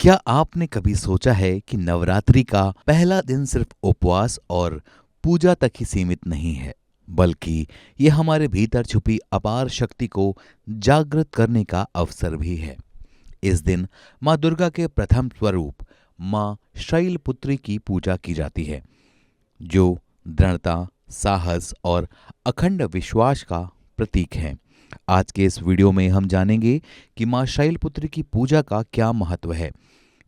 क्या आपने कभी सोचा है कि नवरात्रि का पहला दिन सिर्फ उपवास और पूजा तक ही सीमित नहीं है, बल्कि ये हमारे भीतर छुपी अपार शक्ति को जागृत करने का अवसर भी है। इस दिन माँ दुर्गा के प्रथम स्वरूप माँ शैलपुत्री की पूजा की जाती है, जो दृढ़ता, साहस और अखंड विश्वास का प्रतीक है। आज के इस वीडियो में हम जानेंगे कि माँ शैलपुत्री की पूजा का क्या महत्व है,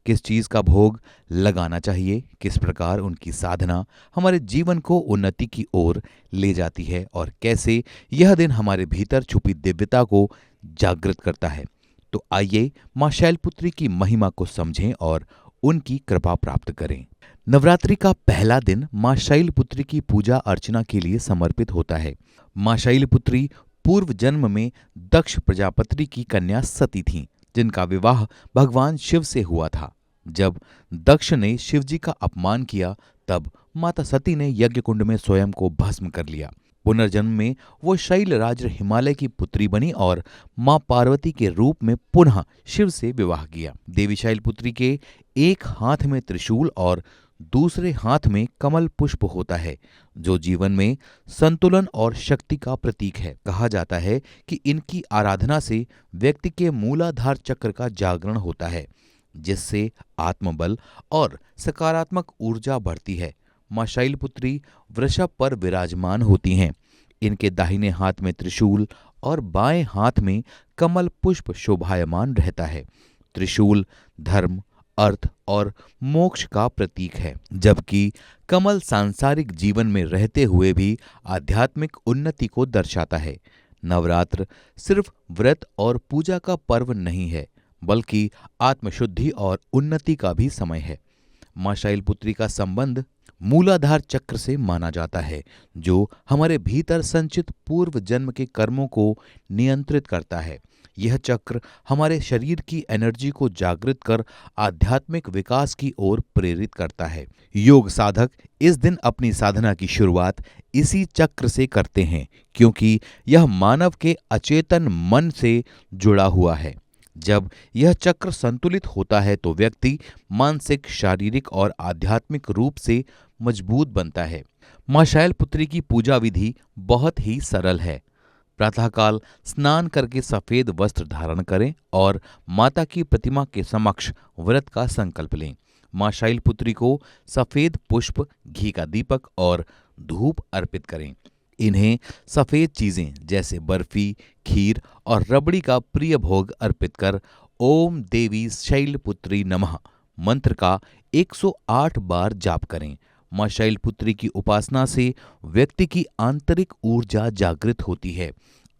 किस चीज का भोग लगाना चाहिए, किस प्रकार उनकी साधना हमारे जीवन को उन्नति की ओर ले जाती है और कैसे यह दिन हमारे भीतर छुपी दिव्यता को जागृत करता है। तो आइए माँ शैलपुत्री की महिमा को समझें और उनकी कृपा प्राप्त करें। नवरात्रि का पहला दिन माँ शैलपुत्री की पूजा अर्चना के लिए समर्पित होता है। माँ शैलपुत्री पूर्व जन्म में दक्ष प्रजापति की कन्या सती थीं, जिनका विवाह भगवान शिव से हुआ था। जब दक्ष ने शिवजी का अपमान किया, तब माता सती ने यज्ञ कुंड में स्वयं को भस्म कर लिया। पुनर्जन्म में वो शैलराज हिमालय की पुत्री बनी और मां पार्वती के रूप में पुनः शिव से विवाह किया। देवी शैलपुत्री के एक हाथ में त्रिशूल और दूसरे हाथ में कमल पुष्प होता है, जो जीवन में संतुलन और शक्ति का प्रतीक है। कहा जाता है कि इनकी आराधना से व्यक्ति के मूलाधार चक्र का जागरण होता है, जिससे आत्मबल और सकारात्मक ऊर्जा बढ़ती है। माँ शैलपुत्री वृषभ पर विराजमान होती हैं। इनके दाहिने हाथ में त्रिशूल और बाएं हाथ में कमल पुष्प शोभायमान रहता है। त्रिशूल धर्म, अर्थ और मोक्ष का प्रतीक है, जबकि कमल सांसारिक जीवन में रहते हुए भी आध्यात्मिक उन्नति को दर्शाता है। नवरात्र सिर्फ व्रत और पूजा का पर्व नहीं है, बल्कि आत्मशुद्धि और उन्नति का भी समय है। माँ शैलपुत्री का संबंध मूलाधार चक्र से माना जाता है, जो हमारे भीतर संचित पूर्व जन्म के कर्मों को नियंत्रित करता है। यह चक्र हमारे शरीर की एनर्जी को जागृत कर आध्यात्मिक विकास की ओर प्रेरित करता है। योग साधक इस दिन अपनी साधना की शुरुआत इसी चक्र से करते हैं, क्योंकि यह मानव के अचेतन मन से जुड़ा हुआ है। जब यह चक्र संतुलित होता है तो व्यक्ति मानसिक, शारीरिक और आध्यात्मिक रूप से मजबूत बनता है। माँ शैलपुत्री की पूजा विधि बहुत ही सरल है। प्रातःकाल स्नान करके सफेद वस्त्र धारण करें और माता की प्रतिमा के समक्ष व्रत का संकल्प लें। माँ शैलपुत्री को सफेद पुष्प, घी का दीपक और धूप अर्पित करें। इन्हें सफेद चीजें जैसे बर्फी, खीर और रबड़ी का प्रिय भोग अर्पित कर ओम देवी शैलपुत्री नमः मंत्र का 108 बार जाप करें। माँ शैलपुत्री की उपासना से व्यक्ति की आंतरिक ऊर्जा जागृत होती है,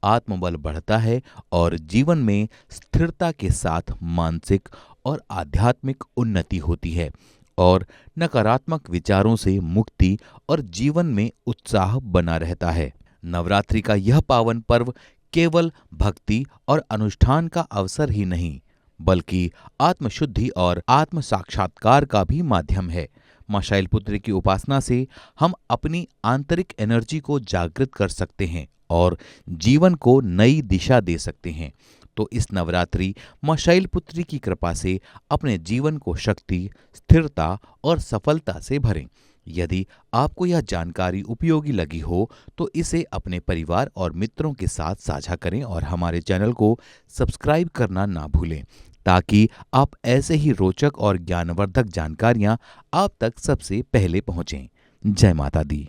आत्मबल बढ़ता है और जीवन में स्थिरता के साथ मानसिक और आध्यात्मिक उन्नति होती है और नकारात्मक विचारों से मुक्ति और जीवन में उत्साह बना रहता है। नवरात्रि का यह पावन पर्व केवल भक्ति और अनुष्ठान का अवसर ही नहीं, बल्कि आत्मशुद्धि और आत्म साक्षात्कार का भी माध्यम है। माँ शैलपुत्री की उपासना से हम अपनी आंतरिक एनर्जी को जागृत कर सकते हैं और जीवन को नई दिशा दे सकते हैं। तो इस नवरात्रि माँ शैलपुत्री की कृपा से अपने जीवन को शक्ति, स्थिरता और सफलता से भरें। यदि आपको यह जानकारी उपयोगी लगी हो तो इसे अपने परिवार और मित्रों के साथ साझा करें और हमारे चैनल को सब्सक्राइब करना ना भूलें, ताकि आप ऐसे ही रोचक और ज्ञानवर्धक जानकारियां आप तक सबसे पहले पहुंचें। जय माता दी।